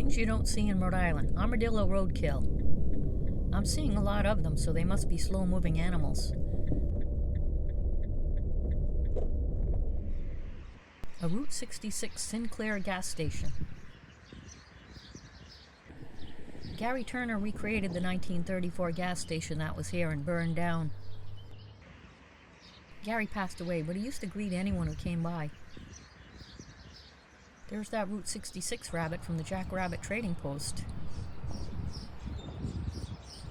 Things you don't see in Rhode Island. Armadillo roadkill. I'm seeing a lot of them, so they must be slow-moving animals. A Route 66 Sinclair gas station. Gary Turner recreated the 1934 gas station that was here and burned down. Gary passed away, but he used to greet anyone who came by. There's that Route 66 rabbit from the Jackrabbit Trading Post.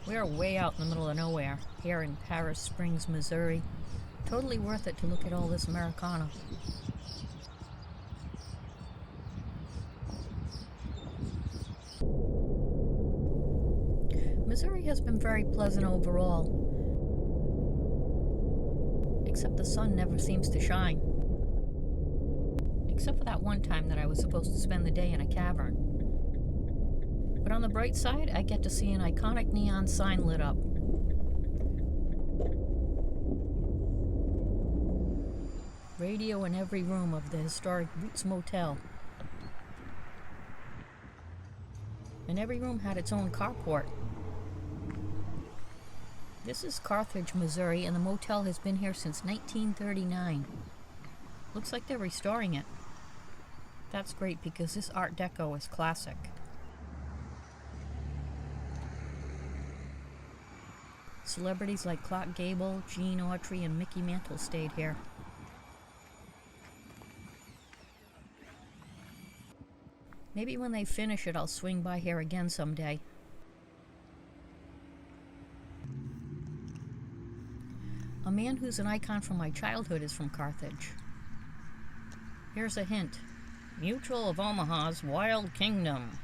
We're way out in the middle of nowhere, here in Baxter Springs, Missouri. Totally worth it to look at all this Americana. Missouri has been very pleasant overall, except the sun never seems to shine. Except for that one time that I was supposed to spend the day in a cavern. But on the bright side, I get to see an iconic neon sign lit up. Radio in every room of the historic Roots Motel. And every room had its own carport. This is Carthage, Missouri, and the motel has been here since 1939. Looks like they're restoring it. That's great because this Art Deco is classic. Celebrities like Clark Gable, Gene Autry, and Mickey Mantle stayed here. Maybe when they finish it, I'll swing by here again someday. A man who's an icon from my childhood is from Carthage. Here's a hint. Mutual of Omaha's Wild Kingdom.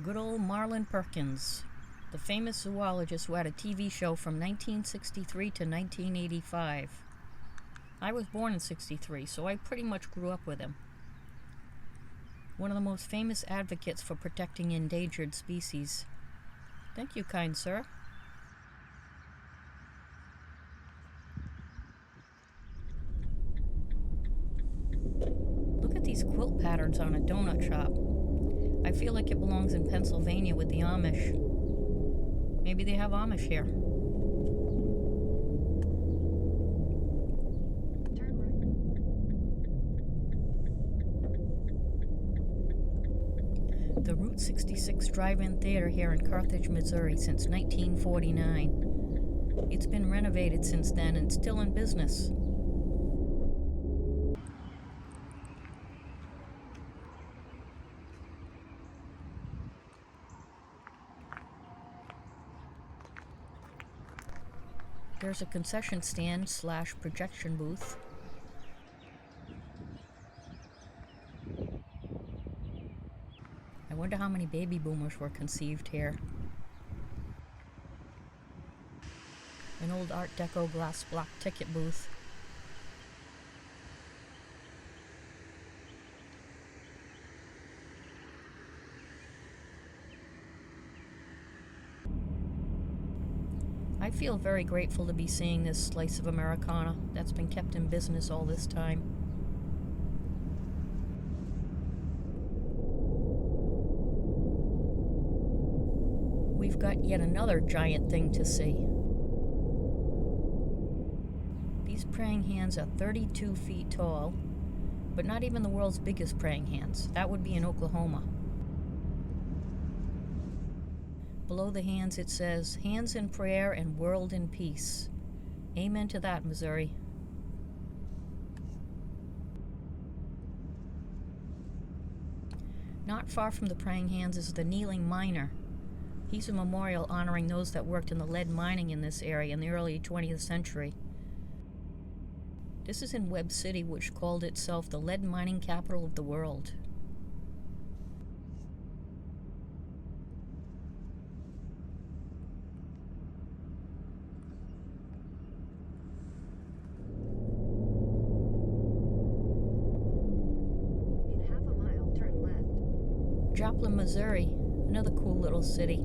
Good old Marlin Perkins, the famous zoologist who had a TV show from 1963 to 1985. I was born in '63, so I pretty much grew up with him. One of the most famous advocates for protecting endangered species. Thank you, kind sir. Look at these quilt patterns on a donut shop. I feel like it belongs in Pennsylvania with the Amish. Maybe they have Amish here. Turn right. The Route 66 Drive-In Theater here in Carthage, Missouri since 1949. It's been renovated since then and still in business. There's a concession stand / projection booth. I wonder how many baby boomers were conceived here. An old Art Deco glass block ticket booth. I feel very grateful to be seeing this slice of Americana that's been kept in business all this time. We've got yet another giant thing to see. These praying hands are 32 feet tall, but not even the world's biggest praying hands. That would be in Oklahoma. Below the hands it says, "Hands in prayer and world in peace." Amen to that, Missouri. Not far from the praying hands is the kneeling miner. He's a memorial honoring those that worked in the lead mining in this area in the early 20th century. This is in Webb City, which called itself the lead mining capital of the world. Joplin, Missouri, another cool little city.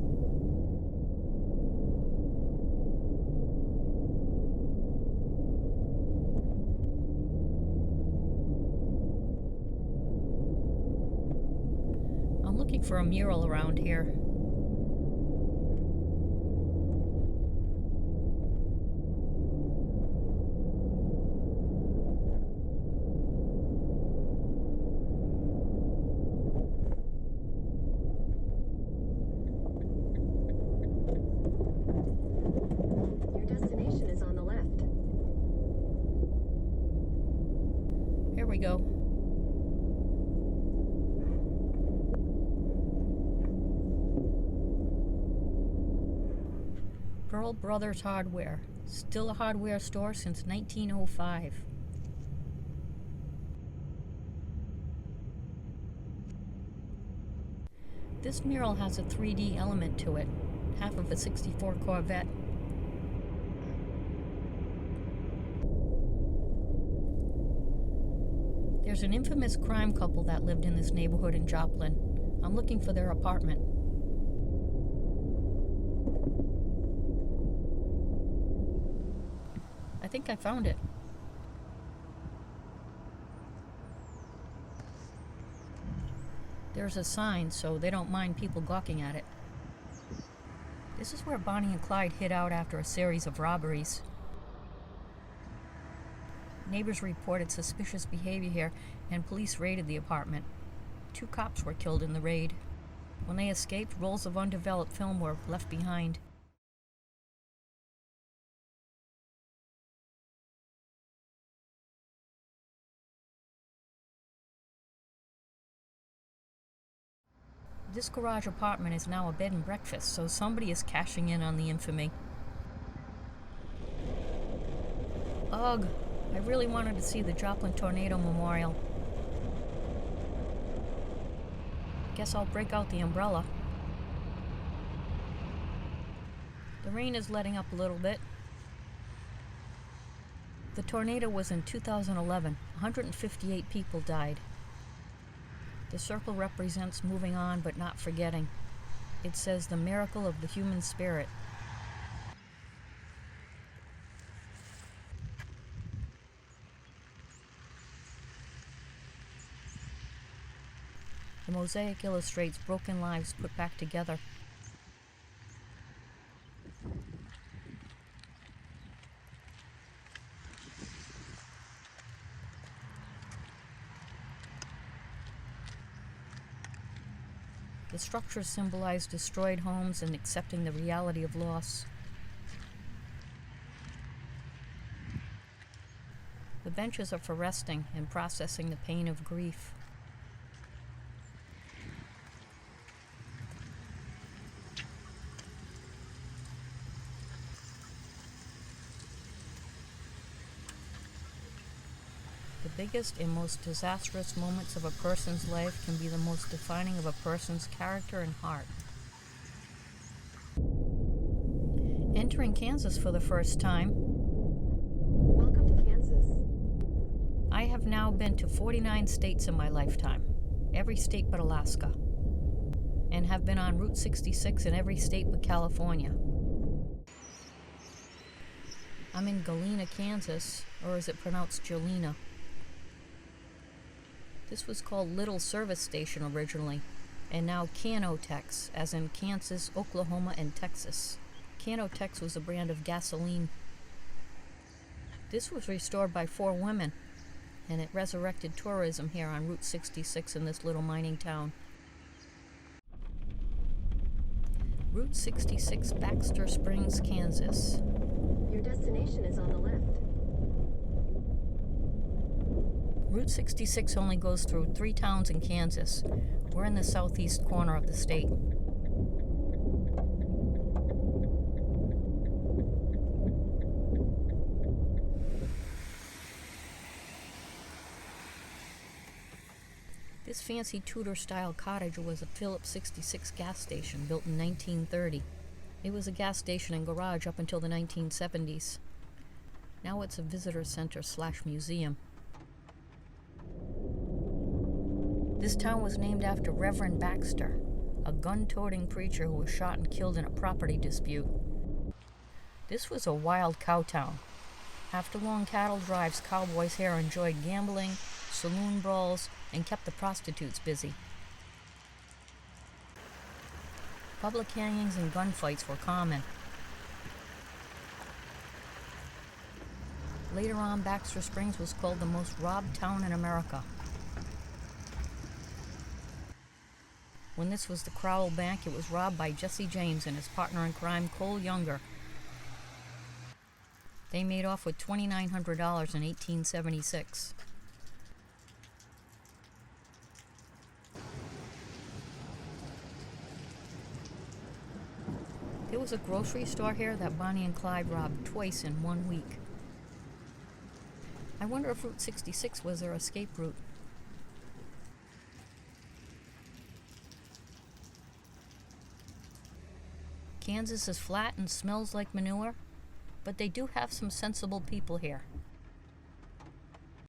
looking for a mural around here. Your destination is on the left. Here we go. Pearl Brothers Hardware. Still a hardware store since 1905. This mural has a 3D element to it, half of a '64 Corvette. There's an infamous crime couple that lived in this neighborhood in Joplin. I'm looking for their apartment. I think I found it. There's a sign, so they don't mind people gawking at it. This is where Bonnie and Clyde hid out after a series of robberies. Neighbors reported suspicious behavior here, and police raided the apartment. 2 cops were killed in the raid. When they escaped, rolls of undeveloped film were left behind. This garage apartment is now a bed and breakfast, so somebody is cashing in on the infamy. Ugh, I really wanted to see the Joplin Tornado Memorial. Guess I'll break out the umbrella. The rain is letting up a little bit. The tornado was in 2011. 158 people died. The circle represents moving on but not forgetting. It says the miracle of the human spirit. The mosaic illustrates broken lives put back together. The structures symbolize destroyed homes and accepting the reality of loss. The benches are for resting and processing the pain of grief. The biggest and most disastrous moments of a person's life can be the most defining of a person's character and heart. Entering Kansas for the first time. Welcome to Kansas. I have now been to 49 states in my lifetime, every state but Alaska, and have been on Route 66 in every state but California. I'm in Galena, Kansas, or is it pronounced Galena? This was called Little Service Station originally, and now Canotex, as in Kansas, Oklahoma, and Texas. Canotex was a brand of gasoline. This was restored by 4 women, and it resurrected tourism here on Route 66 in this little mining town. Route 66, Baxter Springs, Kansas. Your destination is on the left. Route 66 only goes through 3 towns in Kansas. We're in the southeast corner of the state. This fancy Tudor-style cottage was a Phillips 66 gas station built in 1930. It was a gas station and garage up until the 1970s. Now it's a visitor center / museum. This town was named after Reverend Baxter, a gun-toting preacher who was shot and killed in a property dispute. This was a wild cow town. After long cattle drives, cowboys here enjoyed gambling, saloon brawls, and kept the prostitutes busy. Public hangings and gunfights were common. Later on, Baxter Springs was called the most robbed town in America. When this was the Crowell Bank, it was robbed by Jesse James and his partner in crime, Cole Younger. They made off with $2,900 in 1876. There was a grocery store here that Bonnie and Clyde robbed twice in 1 week. I wonder if Route 66 was their escape route. Kansas is flat and smells like manure, but they do have some sensible people here.